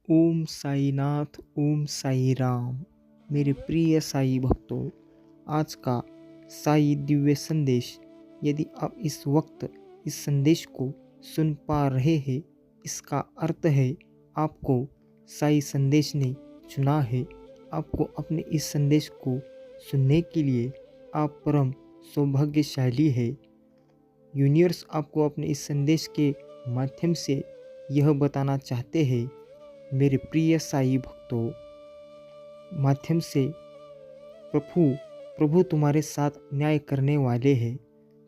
ओम साईनाथ, ओम साई राम। मेरे प्रिय साई भक्तों, आज का साई दिव्य संदेश, यदि आप इस वक्त इस संदेश को सुन पा रहे हैं, इसका अर्थ है आपको साई संदेश ने चुना है। आपको अपने इस संदेश को सुनने के लिए आप परम सौभाग्यशाली है। यूनिवर्स आपको अपने इस संदेश के माध्यम से यह बताना चाहते हैं, मेरे प्रिय साई भक्तों, माध्यम से प्रभु प्रभु तुम्हारे साथ न्याय करने वाले हैं।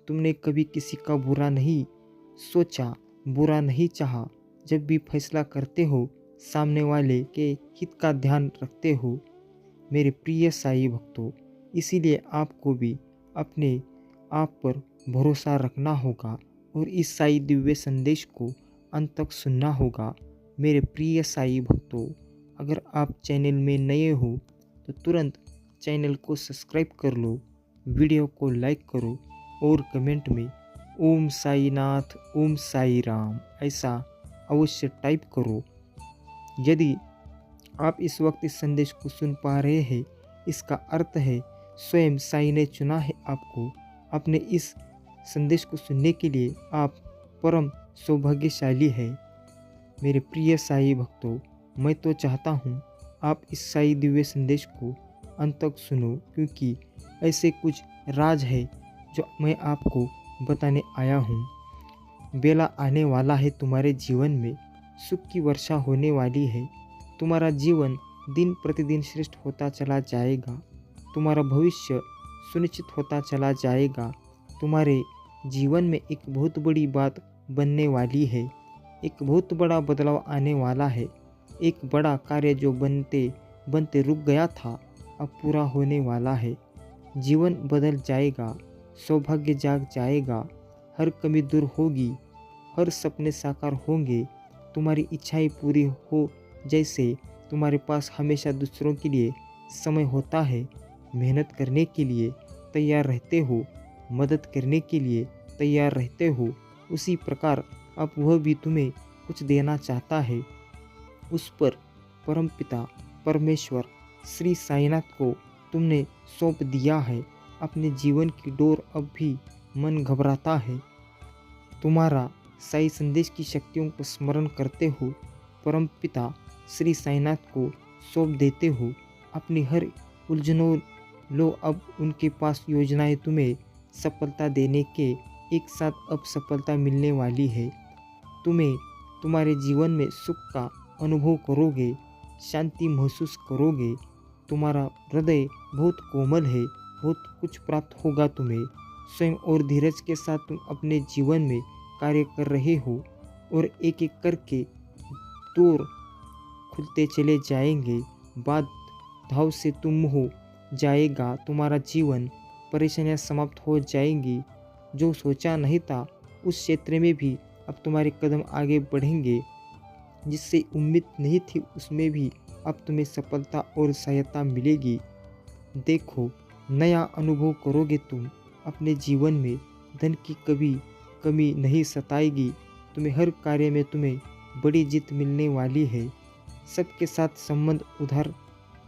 तुमने कभी किसी का बुरा नहीं सोचा, बुरा नहीं चाहा। जब भी फैसला करते हो, सामने वाले के हित का ध्यान रखते हो, मेरे प्रिय साई भक्तों। इसीलिए आपको भी अपने आप पर भरोसा रखना होगा और इस साई दिव्य संदेश को अंत तक सुनना होगा। मेरे प्रिय साई भक्तों, अगर आप चैनल में नए हो तो तुरंत चैनल को सब्सक्राइब कर लो, वीडियो को लाइक करो और कमेंट में ओम साईनाथ, ओम साई राम ऐसा अवश्य टाइप करो। यदि आप इस वक्त इस संदेश को सुन पा रहे हैं, इसका अर्थ है स्वयं साई ने चुना है आपको। अपने इस संदेश को सुनने के लिए आप परम सौभाग्यशाली है। मेरे प्रिय साई भक्तों, मैं तो चाहता हूँ आप इस साई दिव्य संदेश को अंत तक सुनो, क्योंकि ऐसे कुछ राज है जो मैं आपको बताने आया हूँ। बेला आने वाला है तुम्हारे जीवन में, सुख की वर्षा होने वाली है। तुम्हारा जीवन दिन प्रतिदिन श्रेष्ठ होता चला जाएगा। तुम्हारा भविष्य सुनिश्चित होता चला जाएगा। तुम्हारे जीवन में एक बहुत बड़ी बात बनने वाली है। एक बहुत बड़ा बदलाव आने वाला है। एक बड़ा कार्य जो बनते बनते रुक गया था, अब पूरा होने वाला है। जीवन बदल जाएगा, सौभाग्य जाग जाएगा, हर कमी दूर होगी, हर सपने साकार होंगे, तुम्हारी इच्छाएं पूरी हो। जैसे तुम्हारे पास हमेशा दूसरों के लिए समय होता है, मेहनत करने के लिए तैयार रहते हो, मदद करने के लिए तैयार रहते हो, उसी प्रकार अब वह भी तुम्हें कुछ देना चाहता है। उस पर परमपिता परमेश्वर श्री साईनाथ को तुमने सौंप दिया है। अपने जीवन की डोर अब भी मन घबराता है। तुम्हारा साई संदेश की शक्तियों को स्मरण करते हो, परमपिता श्री साईनाथ को सौंप देते हो अपनी हर उलझनों। लो, अब उनके पास योजनाएं तुम्हें सफलता देने के एक साथ अब सफलता मिलने वाली है। तुम्हें तुम्हारे जीवन में सुख का अनुभव करोगे, शांति महसूस करोगे। तुम्हारा हृदय बहुत कोमल है, बहुत कुछ प्राप्त होगा तुम्हें। स्वयं और धीरज के साथ तुम अपने जीवन में कार्य कर रहे हो और एक एक करके दूर खुलते चले जाएंगे। बाद धाव से तुम हो जाएगा तुम्हारा जीवन, परेशानियां समाप्त हो जाएंगी। जो सोचा नहीं था उस क्षेत्र में भी अब तुम्हारे कदम आगे बढ़ेंगे। जिससे उम्मीद नहीं थी उसमें भी अब तुम्हें सफलता और सहायता मिलेगी। देखो, नया अनुभव करोगे तुम अपने जीवन में। धन की कभी कमी नहीं सताएगी तुम्हें। हर कार्य में तुम्हें बड़ी जीत मिलने वाली है। सबके साथ संबंध उधार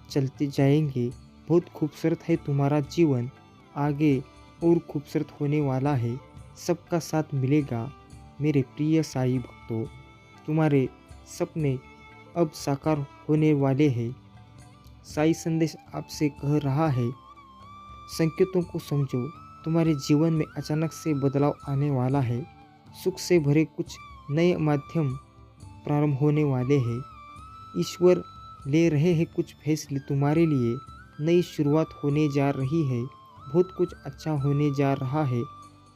चलते जाएंगे। बहुत खूबसूरत है तुम्हारा जीवन, आगे और खूबसूरत होने वाला है। सबका साथ मिलेगा। मेरे प्रिय साई भक्तों, तुम्हारे सपने अब साकार होने वाले हैं। साई संदेश आपसे कह रहा है, संकेतों को समझो। तुम्हारे जीवन में अचानक से बदलाव आने वाला है। सुख से भरे कुछ नए माध्यम प्रारंभ होने वाले हैं। ईश्वर ले रहे हैं कुछ फैसले तुम्हारे लिए। नई शुरुआत होने जा रही है। बहुत कुछ अच्छा होने जा रहा है।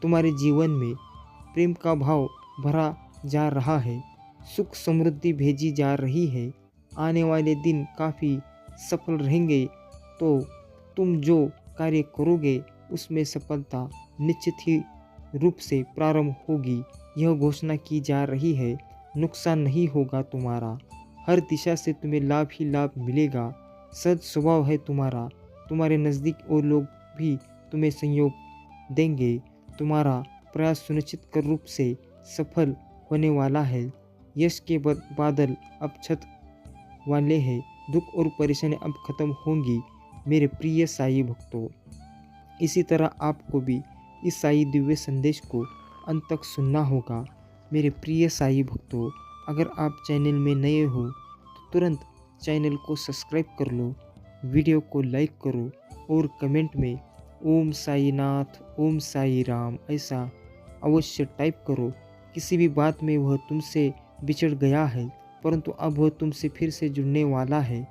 तुम्हारे जीवन में प्रेम का भाव भरा जा रहा है। सुख समृद्धि भेजी जा रही है। आने वाले दिन काफ़ी सफल रहेंगे। तो तुम जो कार्य करोगे उसमें सफलता निश्चित ही रूप से प्रारंभ होगी। यह घोषणा की जा रही है। नुकसान नहीं होगा तुम्हारा। हर दिशा से तुम्हें लाभ ही लाभ मिलेगा। सद स्वभाव है तुम्हारा। तुम्हारे नज़दीक और लोग भी तुम्हें सहयोग देंगे। तुम्हारा प्रयास सुनिश्चित कर रूप से सफल होने वाला है। यश के बादल अब छत वाले हैं। दुख और परेशानी अब खत्म होंगी मेरे प्रिय साई भक्तों। इसी तरह आपको भी इस साई दिव्य संदेश को अंत तक सुनना होगा मेरे प्रिय साई भक्तों। अगर आप चैनल में नए हो तो तुरंत चैनल को सब्सक्राइब कर लो, वीडियो को लाइक करो और कमेंट में ओम साई नाथ, ओम साई राम ऐसा अवश्य टाइप करो। किसी भी बात में वह तुमसे बिछड़ गया है परंतु अब वह तुमसे फिर से जुड़ने वाला है।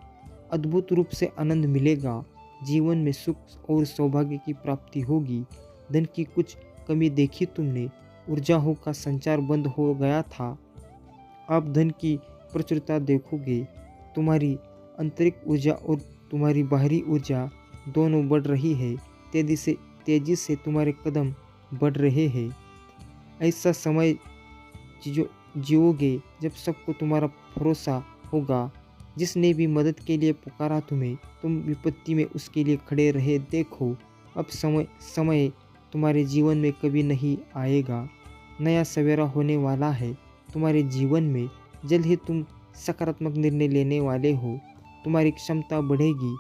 अद्भुत रूप से आनंद मिलेगा, जीवन में सुख और सौभाग्य की प्राप्ति होगी। धन की कुछ कमी देखी तुमने, ऊर्जाओं का संचार बंद हो गया था, अब धन की प्रचुरता देखोगे। तुम्हारी आंतरिक ऊर्जा और तुम्हारी बाहरी ऊर्जा दोनों बढ़ रही है। तेजी से तुम्हारे कदम बढ़ रहे हैं। ऐसा समय जियोगे जब सबको तुम्हारा भरोसा होगा। जिसने भी मदद के लिए पुकारा तुम्हें, तुम विपत्ति में उसके लिए खड़े रहे। देखो अब समय तुम्हारे जीवन में कभी नहीं आएगा। नया सवेरा होने वाला है तुम्हारे जीवन में। जल्द ही तुम सकारात्मक निर्णय लेने वाले हो। तुम्हारी क्षमता बढ़ेगी,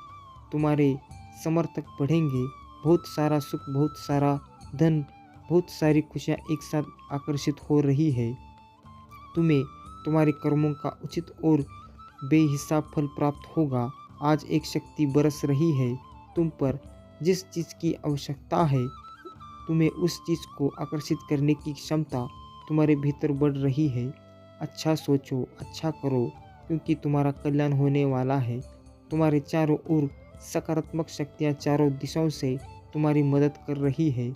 तुम्हारे समर्थक बढ़ेंगे। बहुत सारा सुख, बहुत सारा धन, बहुत सारी खुशियाँ एक साथ आकर्षित हो रही है। तुम्हें तुम्हारे कर्मों का उचित और बेहिसाब फल प्राप्त होगा। आज एक शक्ति बरस रही है तुम पर। जिस चीज़ की आवश्यकता है तुम्हें उस चीज़ को आकर्षित करने की क्षमता तुम्हारे भीतर बढ़ रही है। अच्छा सोचो, अच्छा करो, क्योंकि तुम्हारा कल्याण होने वाला है। तुम्हारे चारों ओर सकारात्मक शक्तियाँ चारों दिशाओं से तुम्हारी मदद कर रही है।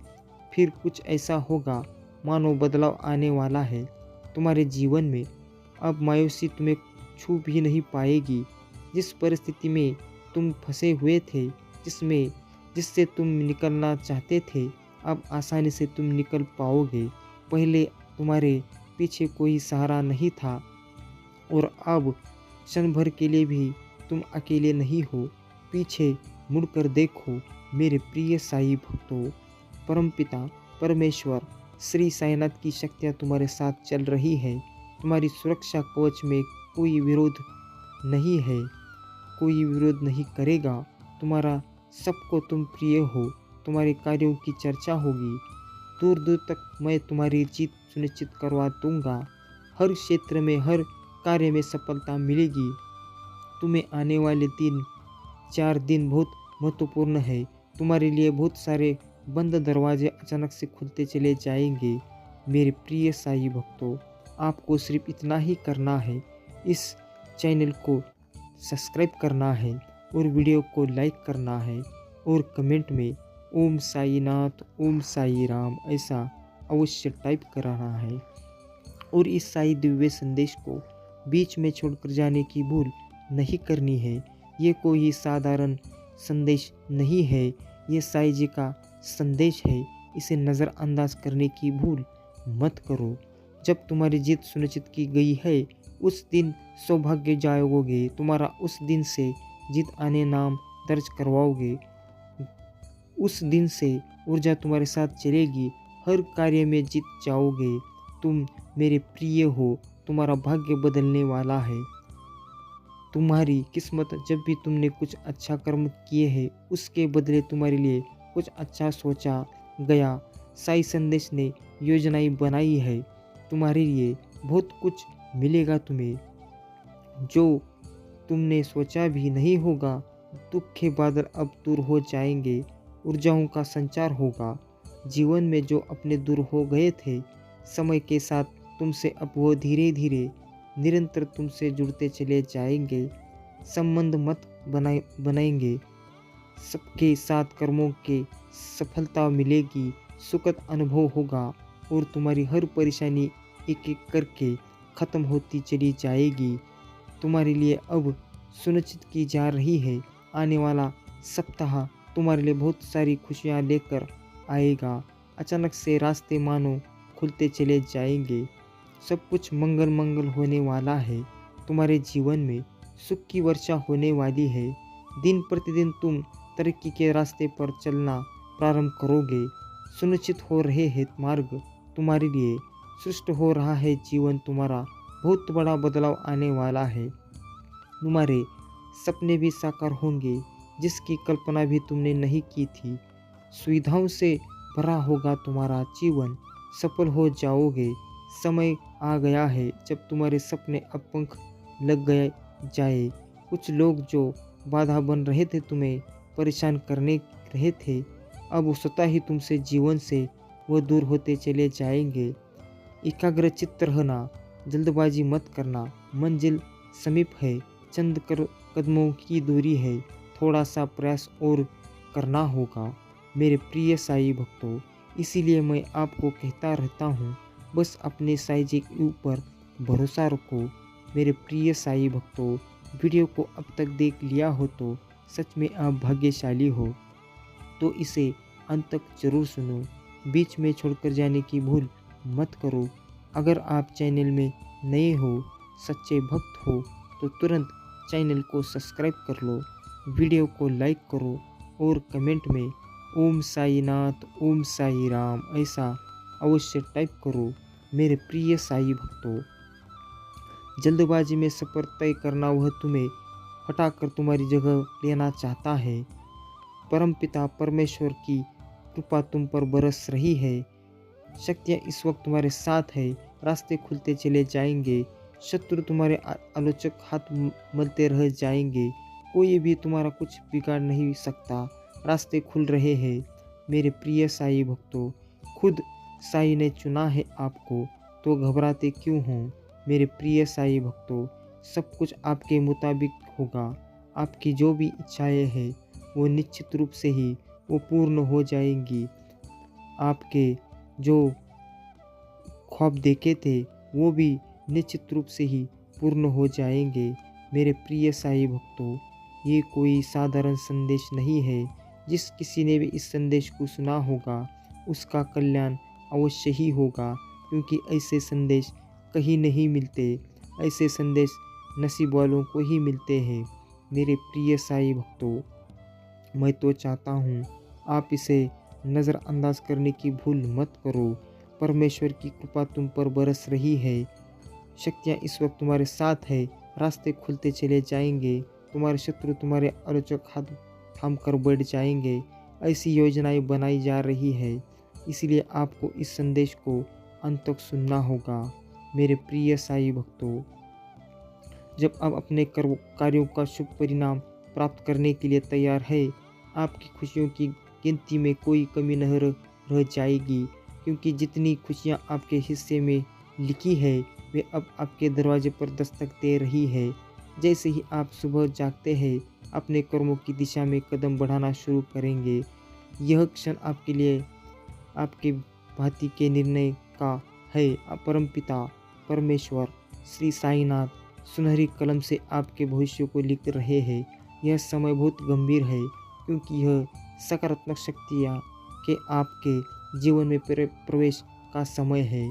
फिर कुछ ऐसा होगा मानो बदलाव आने वाला है तुम्हारे जीवन में। अब मायूसी तुम्हें छू भी नहीं पाएगी। जिस परिस्थिति में तुम फंसे हुए थे, जिससे तुम निकलना चाहते थे, अब आसानी से तुम निकल पाओगे। पहले तुम्हारे पीछे कोई सहारा नहीं था और अब क्षण भर के लिए भी तुम अकेले नहीं हो। पीछे मुड़कर देखो मेरे प्रिय साई भक्तों। परमपिता परमेश्वर श्री साईनाथ की शक्तियाँ तुम्हारे साथ चल रही है। तुम्हारी सुरक्षा कवच में कोई विरोध नहीं है, कोई विरोध नहीं करेगा। तुम्हारा सबको तुम प्रिय हो, तुम्हारे कार्यों की चर्चा होगी। दूर दूर तक मैं तुम्हारी जीत सुनिश्चित करवा दूंगा। हर क्षेत्र में, हर कार्य में सफलता मिलेगी। तुम्हें आने वाले 4 दिन बहुत महत्वपूर्ण है। तुम्हारे लिए बहुत सारे बंद दरवाजे अचानक से खुलते चले जाएंगे मेरे प्रिय साई भक्तों। आपको सिर्फ इतना ही करना है, इस चैनल को सब्सक्राइब करना है और वीडियो को लाइक करना है और कमेंट में ओम साई नाथ, ओम साई राम ऐसा अवश्य टाइप कराना है। और इस साई दिव्य संदेश को बीच में छोड़कर जाने की भूल नहीं करनी है। ये कोई साधारण संदेश नहीं है, ये साई जी का संदेश है। इसे नज़रअंदाज करने की भूल मत करो। जब तुम्हारी जीत सुनिश्चित की गई है, उस दिन सौभाग्य जाओगे। तुम्हारा उस दिन से जीत आने नाम दर्ज करवाओगे। उस दिन से ऊर्जा तुम्हारे साथ चलेगी, हर कार्य में जीत जाओगे। तुम मेरे प्रिय हो, तुम्हारा भाग्य बदलने वाला है। तुम्हारी किस्मत, जब भी तुमने कुछ अच्छा कर्म किए हैं उसके बदले तुम्हारे लिए कुछ अच्छा सोचा गया। साई संदेश ने योजनाएं बनाई है तुम्हारे लिए। बहुत कुछ मिलेगा तुम्हें जो तुमने सोचा भी नहीं होगा। दुख के बादल अब दूर हो जाएंगे, ऊर्जाओं का संचार होगा। जीवन में जो अपने दूर हो गए थे, समय के साथ तुमसे अब वो धीरे धीरे निरंतर तुमसे जुड़ते चले जाएंगे। संबंध मत बनाएंगे, सबके साथ कर्मों के सफलता मिलेगी, सुखद अनुभव होगा और तुम्हारी हर परेशानी एक एक करके ख़त्म होती चली जाएगी। तुम्हारे लिए अब सुनिश्चित की जा रही है, आने वाला सप्ताह तुम्हारे लिए बहुत सारी खुशियाँ लेकर आएगा। अचानक से रास्ते मानो खुलते चले जाएंगे। सब कुछ मंगल मंगल होने वाला है। तुम्हारे जीवन में सुख की वर्षा होने वाली है। दिन प्रतिदिन तुम तरक्की के रास्ते पर चलना प्रारंभ करोगे। सुनिश्चित हो रहे हैं मार्ग तुम्हारे लिए, सृष्ट हो रहा है जीवन तुम्हारा। बहुत बड़ा बदलाव आने वाला है। तुम्हारे सपने भी साकार होंगे जिसकी कल्पना भी तुमने नहीं की थी। सुविधाओं से भरा होगा तुम्हारा जीवन, सफल हो जाओगे। समय आ गया है जब तुम्हारे सपने अब पंख लग गए जाए। कुछ लोग जो बाधा बन रहे थे, तुम्हें परेशान करने रहे थे, अब वो स्वतः ही तुमसे जीवन से वो दूर होते चले जाएंगे। एकाग्रचित्त रहना, जल्दबाजी मत करना, मंजिल समीप है, चंद कदमों की दूरी है, थोड़ा सा प्रयास और करना होगा। मेरे प्रिय साईं भक्तों, इसीलिए मैं आपको कहता रहता हूँ, बस अपने साईं जी के ऊपर भरोसा रखो। मेरे प्रिय साईं भक्तों, वीडियो को अब तक देख लिया हो तो सच में आप भाग्यशाली हो, तो इसे अंत तक जरूर सुनो। बीच में छोड़कर जाने की भूल मत करो। अगर आप चैनल में नए हो, सच्चे भक्त हो, तो तुरंत चैनल को सब्सक्राइब कर लो, वीडियो को लाइक करो और कमेंट में ओम साई नाथ, ओम साई राम ऐसा अवश्य टाइप करो। मेरे प्रिय साई भक्तों, जल्दबाजी में सफ़र तय करना वह तुम्हें हटाकर तुम्हारी जगह लेना चाहता है। परमपिता परमेश्वर की कृपा तुम पर बरस रही है। शक्तियाँ इस वक्त तुम्हारे साथ है। रास्ते खुलते चले जाएंगे। शत्रु तुम्हारे आलोचक हाथ मलते रह जाएंगे। कोई भी तुम्हारा कुछ बिगाड़ नहीं सकता। रास्ते खुल रहे हैं। मेरे प्रिय साई भक्तों, खुद साई ने चुना है आपको, तो घबराते क्यों हो। मेरे प्रिय साई भक्तों, सब कुछ आपके मुताबिक होगा। आपकी जो भी इच्छाएं हैं वो निश्चित रूप से ही वो पूर्ण हो जाएंगी। आपके जो ख्वाब देखे थे वो भी निश्चित रूप से ही पूर्ण हो जाएंगे। मेरे प्रिय साई भक्तों, ये कोई साधारण संदेश नहीं है। जिस किसी ने भी इस संदेश को सुना होगा उसका कल्याण अवश्य ही होगा, क्योंकि ऐसे संदेश कहीं नहीं मिलते। ऐसे संदेश नसीब वालों को ही मिलते हैं। मेरे प्रिय साई भक्तों, मैं तो चाहता हूँ आप इसे नज़रअंदाज करने की भूल मत करो। परमेश्वर की कृपा तुम पर बरस रही है। शक्तियाँ इस वक्त तुम्हारे साथ है। रास्ते खुलते चले जाएंगे। तुम्हारे शत्रु तुम्हारे आलोचक हाथ थाम कर बैठ जाएंगे। ऐसी योजनाएं बनाई जा रही है, इसलिए आपको इस संदेश को अंत तक सुनना होगा। मेरे प्रिय साई भक्तों, जब आप अपने कार्यों का शुभ परिणाम प्राप्त करने के लिए तैयार है, आपकी खुशियों की गिनती में कोई कमी नहीं रह जाएगी, क्योंकि जितनी खुशियाँ आपके हिस्से में लिखी है वे अब आपके दरवाजे पर दस्तक दे रही है। जैसे ही आप सुबह जागते हैं, अपने कर्मों की दिशा में कदम बढ़ाना शुरू करेंगे। यह क्षण आपके लिए आपके भांति के निर्णय का है। परमपिता परमेश्वर श्री साईनाथ सुनहरी कलम से आपके भविष्य को लिख रहे हैं। यह समय बहुत गंभीर है, क्योंकि यह सकारात्मक शक्तियाँ के आपके जीवन में प्रवेश का समय है।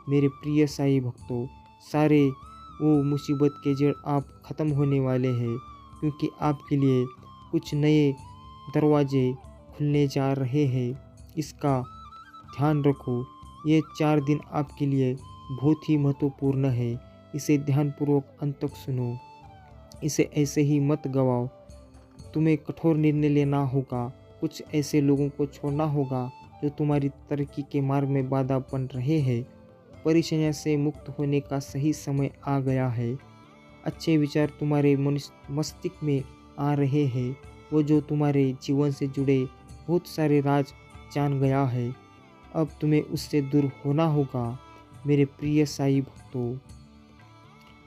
मेरे प्रिय साई भक्तों, सारे वो मुसीबत के जड़ आप ख़त्म होने वाले हैं, क्योंकि आपके लिए कुछ नए दरवाजे खुलने जा रहे हैं। इसका ध्यान रखो। ये 4 दिन आपके लिए बहुत ही महत्वपूर्ण है। इसे ध्यानपूर्वक अंत तक सुनो। इसे ऐसे ही मत गवाओ। तुम्हें कठोर निर्णय लेना होगा। कुछ ऐसे लोगों को छोड़ना होगा जो तुम्हारी तरक्की के मार्ग में बाधा बन रहे हैं। परेशानियों से मुक्त होने का सही समय आ गया है। अच्छे विचार तुम्हारे मस्तिष्क में आ रहे हैं। वो जो तुम्हारे जीवन से जुड़े बहुत सारे राज जान गया है, अब तुम्हें उससे दूर होना होगा। मेरे प्रिय साई भक्तों,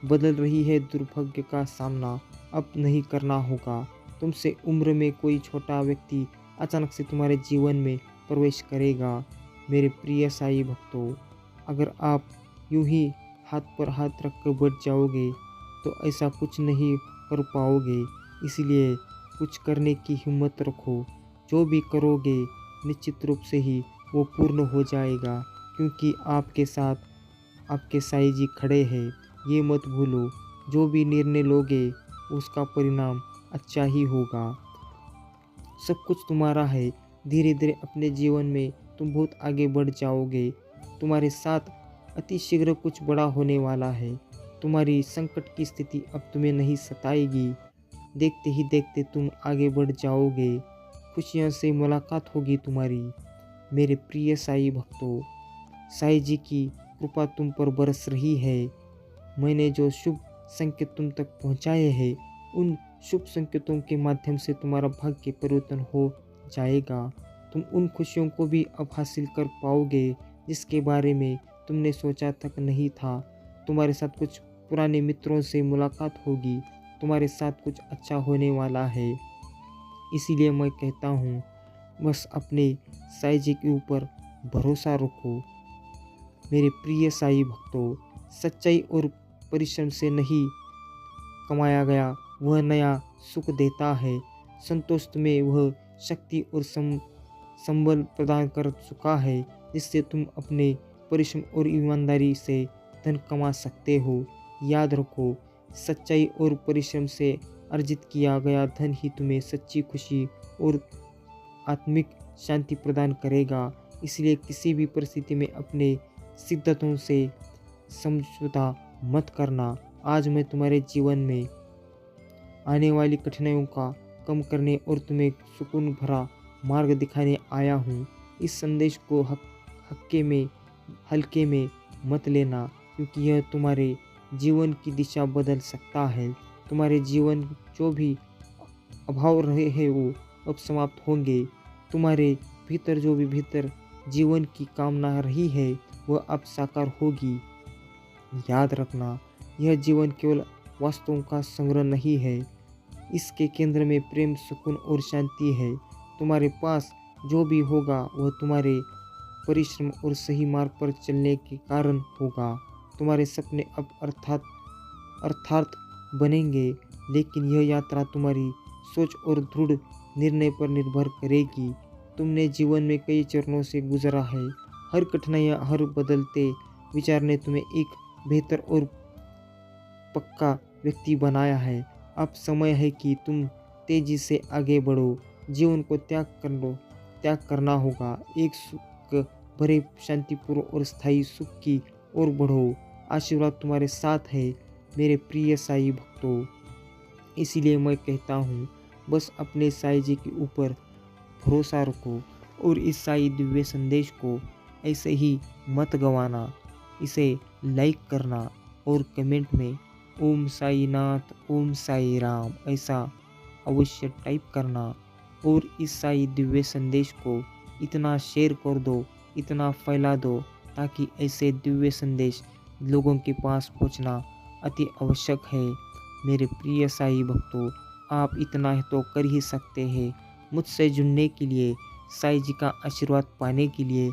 बदल रही है दुर्भाग्य का सामना अब नहीं करना होगा। तुमसे उम्र में कोई छोटा व्यक्ति अचानक से तुम्हारे जीवन में प्रवेश करेगा। मेरे प्रिय साई भक्तों, अगर आप यूं ही हाथ पर हाथ रख कर बैठ जाओगे तो ऐसा कुछ नहीं कर पाओगे। इसलिए कुछ करने की हिम्मत रखो। जो भी करोगे निश्चित रूप से ही वो पूर्ण हो जाएगा, क्योंकि आपके साथ आपके साईं जी खड़े हैं। ये मत भूलो, जो भी निर्णय लोगे उसका परिणाम अच्छा ही होगा। सब कुछ तुम्हारा है। धीरे धीरे अपने जीवन में तुम बहुत आगे बढ़ जाओगे। तुम्हारे साथ अति शीघ्र कुछ बड़ा होने वाला है। तुम्हारी संकट की स्थिति अब तुम्हें नहीं सताएगी। देखते ही देखते तुम आगे बढ़ जाओगे। खुशियों से मुलाकात होगी तुम्हारी। मेरे प्रिय साई भक्तों, साई जी की कृपा तुम पर बरस रही है। मैंने जो शुभ संकेत तुम तक पहुंचाए हैं, उन शुभ संकेतों के माध्यम से तुम्हारा भाग्य परिवर्तन हो जाएगा। तुम उन खुशियों को भी अब हासिल कर पाओगे जिसके बारे में तुमने सोचा तक नहीं था। तुम्हारे साथ कुछ पुराने मित्रों से मुलाकात होगी। तुम्हारे साथ कुछ अच्छा होने वाला है। इसीलिए मैं कहता हूँ, बस अपने साई जी के ऊपर भरोसा रखो। मेरे प्रिय साई भक्तों, सच्चाई और परिश्रम से नहीं कमाया गया वह नया सुख देता है। संतोष तुम्हें वह शक्ति और संबल प्रदान कर चुका है जिससे तुम अपने परिश्रम और ईमानदारी से धन कमा सकते हो। याद रखो, सच्चाई और परिश्रम से अर्जित किया गया धन ही तुम्हें सच्ची खुशी और आत्मिक शांति प्रदान करेगा। इसलिए किसी भी परिस्थिति में अपने सिद्धतों से समझौता मत करना। आज मैं तुम्हारे जीवन में आने वाली कठिनाइयों का कम करने और तुम्हें सुकून भरा मार्ग दिखाने आया हूँ। इस संदेश को हल्के में मत लेना, क्योंकि यह तुम्हारे जीवन की दिशा बदल सकता है। तुम्हारे जीवन जो भी अभाव रहे हैं वो अब समाप्त होंगे। तुम्हारे भीतर जो भी जीवन की कामना रही है वह अब साकार होगी। याद रखना, यह जीवन केवल वस्तुओं का संग्रह नहीं है। इसके केंद्र में प्रेम, सुकून और शांति है। तुम्हारे पास जो भी होगा वह तुम्हारे परिश्रम और सही मार्ग पर चलने के कारण होगा। तुम्हारे सपने अब अर्थात बनेंगे, लेकिन यह यात्रा तुम्हारी सोच और दृढ़ निर्णय पर निर्भर करेगी। तुमने जीवन में कई चरणों से गुजरा है। हर कठिनाइयाँ, हर बदलते विचार ने तुम्हें एक बेहतर और पक्का व्यक्ति बनाया है। अब समय है कि तुम तेजी से आगे बढ़ो। जीवन को त्याग करना होगा। एक सुख भरे, शांतिपूर्ण और स्थायी सुख की ओर बढ़ो। आशीर्वाद तुम्हारे साथ है मेरे प्रिय साई भक्तों। इसीलिए मैं कहता हूँ, बस अपने साई जी के ऊपर भरोसा रखो और इस साई दिव्य संदेश को ऐसे ही मत गंवाना। इसे लाइक करना और कमेंट में ओम साई नाथ, ओम साई राम ऐसा अवश्य टाइप करना। और इस साई दिव्य संदेश को इतना शेयर कर दो, इतना फैला दो, ताकि ऐसे दिव्य संदेश लोगों के पास पहुंचना अति आवश्यक है। मेरे प्रिय साई भक्तों, आप इतना तो कर ही सकते हैं। मुझसे जुड़ने के लिए, साई जी का आशीर्वाद पाने के लिए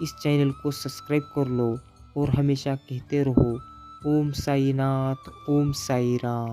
इस चैनल को सब्सक्राइब कर लो और हमेशा कहते रहो ओम साई नाथ, ओम साई राम।